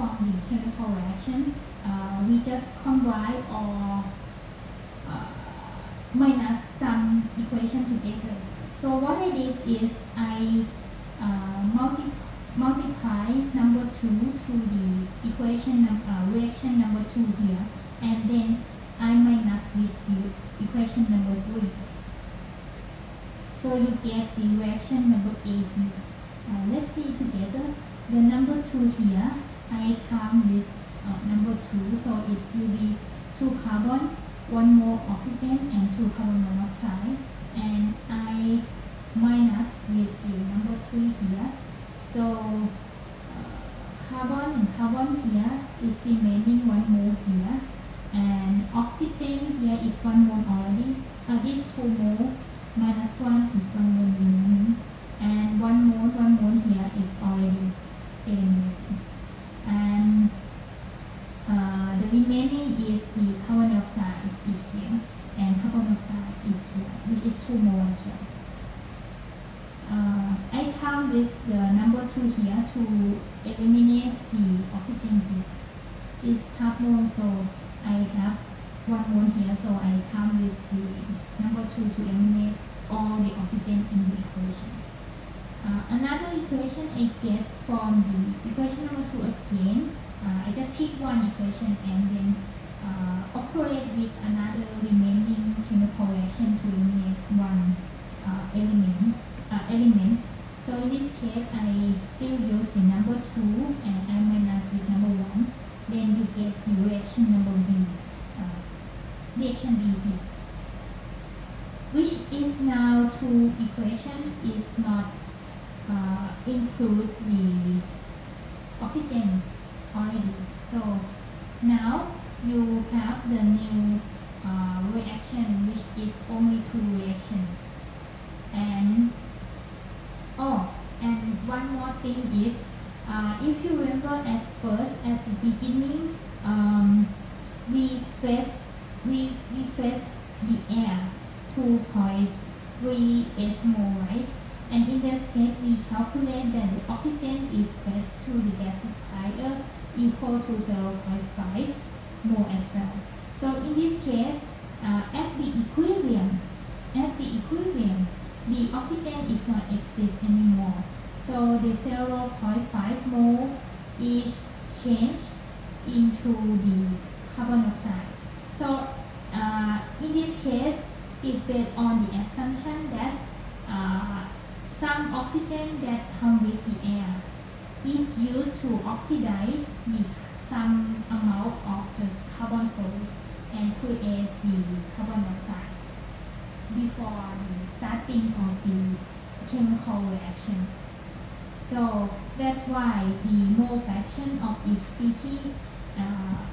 perform the chemical reaction, we just combine or minus some equation together. So what I did is I multiply number 2 to the equation reaction number 2 here, and then I minus with the equation number 3. So you get the reaction number A here. Let's see together. The number 2 here, I count with number 2, so it will be 2 carbon, 1 mole oxygen, and 2 carbon monoxide. And I minus with the number 3 here. So carbon and carbon here is remaining 1 mole here. And oxygen here is 1 mole already. This 2 mole minus 1 is 1 mole remaining. And 1 mole here is already eliminated. And the remaining is the carbon dioxide is here, and carbon monoxide is here, which is 2 mole as well. I count with the number 2 here to eliminate the oxygen here. It's half mole, so I have 1 mole here, so I count with the number 2 to eliminate all the oxygen in the equation. Another equation I get from the equation number 2 again. I just pick one equation and then operate with another remaining chemical reaction to eliminate one element. So in this case, I still use the number 2 and I minus with number 1. Then you get the reaction number B, reaction B here, which is now 2 equation is not include the oxygen already. So now you have the new reaction, which is only 2 reactions. And one more thing is, if you remember at first at the beginning, we fed the air 2.3 mol, right? And in that case, we calculate that the oxygen is fed to the gasifier equal to 0.5 mole as well. So in this case, at the equilibrium, the oxygen is not exist anymore. So the 0.5 mole is changed into the carbon dioxide. So in this case, it's based on the assumption that some oxygen that comes with the air is used to oxidize the some amount of the carbon solid and create the carbon dioxide before the starting of the chemical reaction. So that's why the mole fraction of each species,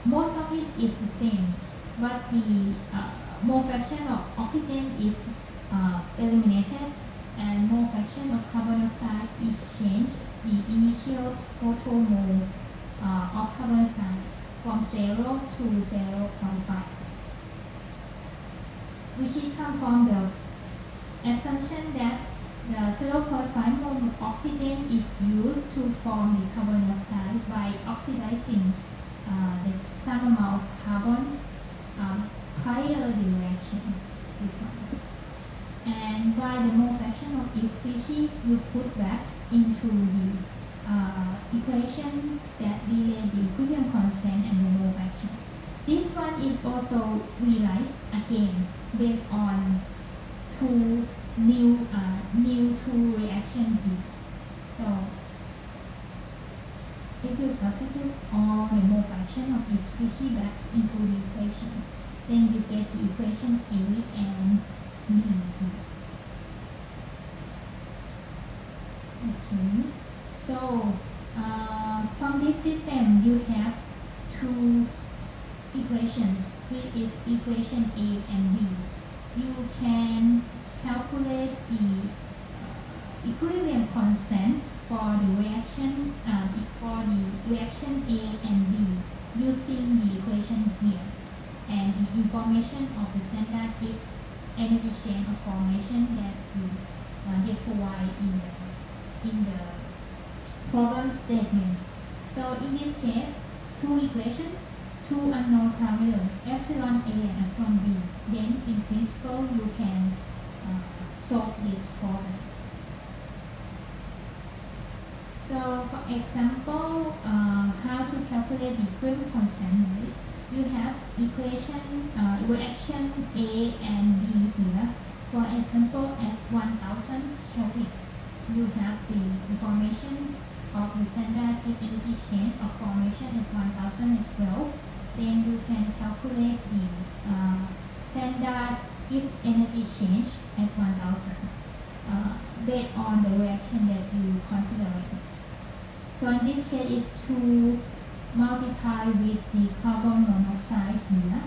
most of it is the same, but the mole fraction of oxygen is eliminated and mole fraction of carbon dioxide is changed. The initial total mole of carbon dioxide from 0 to 0.5, which is come from the assumption that the 0.5 mole of oxygen is used to form the carbon dioxide by oxidizing the some amount of carbon prior the reaction. This one. And by the mole fraction of each species, you put back into the equation that relate the equilibrium constant and the mole fraction. This one is also realized again based on new 2 reactions here. So if you substitute all the mole fraction of each species back into the equation, then you get the equation A and B here. Okay, so from this system you have 2 equations, which is equation A and B. You can calculate the equilibrium constant for the reaction A and B using the equation here, and the information of the standard heat energy chain of formation that they provide in the problem statement. So in this case, two equations, two unknown parameters, epsilon A and epsilon B. Then in principle you can solve this problem. So for example, how to calculate the equilibrium constant is you have equation reaction A and B here. For example, at 1000 Kelvin, you have the information of the standard heat energy change of formation at 1012. Then you can calculate the standard heat energy change at 1000 based on the reaction that you consider. So in this case, is to multiply with the carbon monoxide here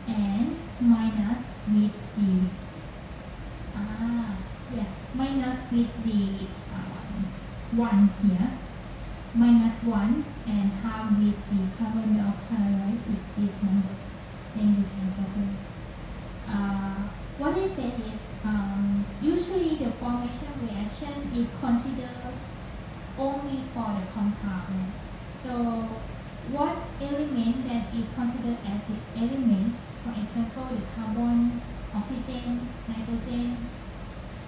and minus with the minus with the 1 here, minus 1 and half with the carbon dioxide, right, is this number. Then you can calculate. What I said is usually the formation reaction is considered only for the compound. So what element that is considered as the elements, for example, the carbon, oxygen, nitrogen,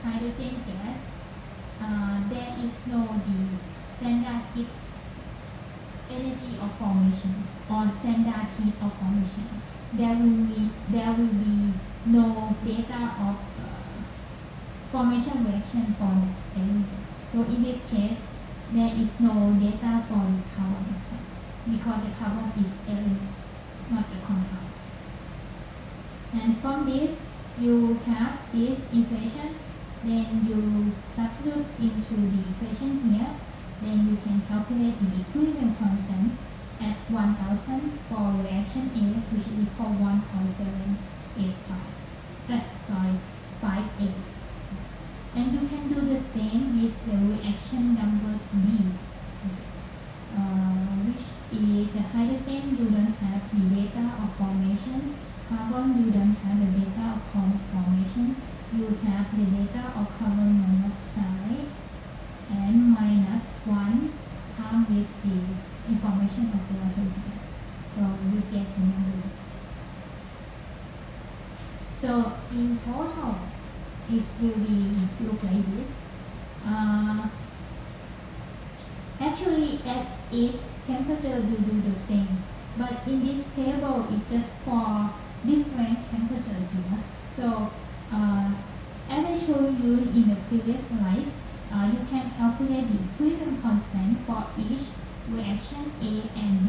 hydrogen gas, there is no the standard heat energy of formation or standard heat of formation. There will be no data of formation reaction for that element. So in this case, there is no data for the carbon because the carbon is element, not the compound. And from this, you have this equation. Then you substitute into the equation here. Then you can calculate the equilibrium constant at 1000 for reaction A, which is equal 1.785. Sorry, 58. And you can do the same with the reaction number B, which is the hydrogen you don't have the data of formation, carbon you don't have the data of formation, you have the data of carbon monoxide and minus 1 half with the information of the hydrogen. So you get the number. So in total, it will be look like this. Actually, at each temperature you do the same, but in this table it's just for different temperatures here. So as I showed you in the previous slides, you can calculate the equilibrium constant for each reaction A and B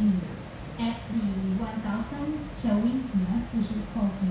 at the 1000 Kelvin here, which is equal to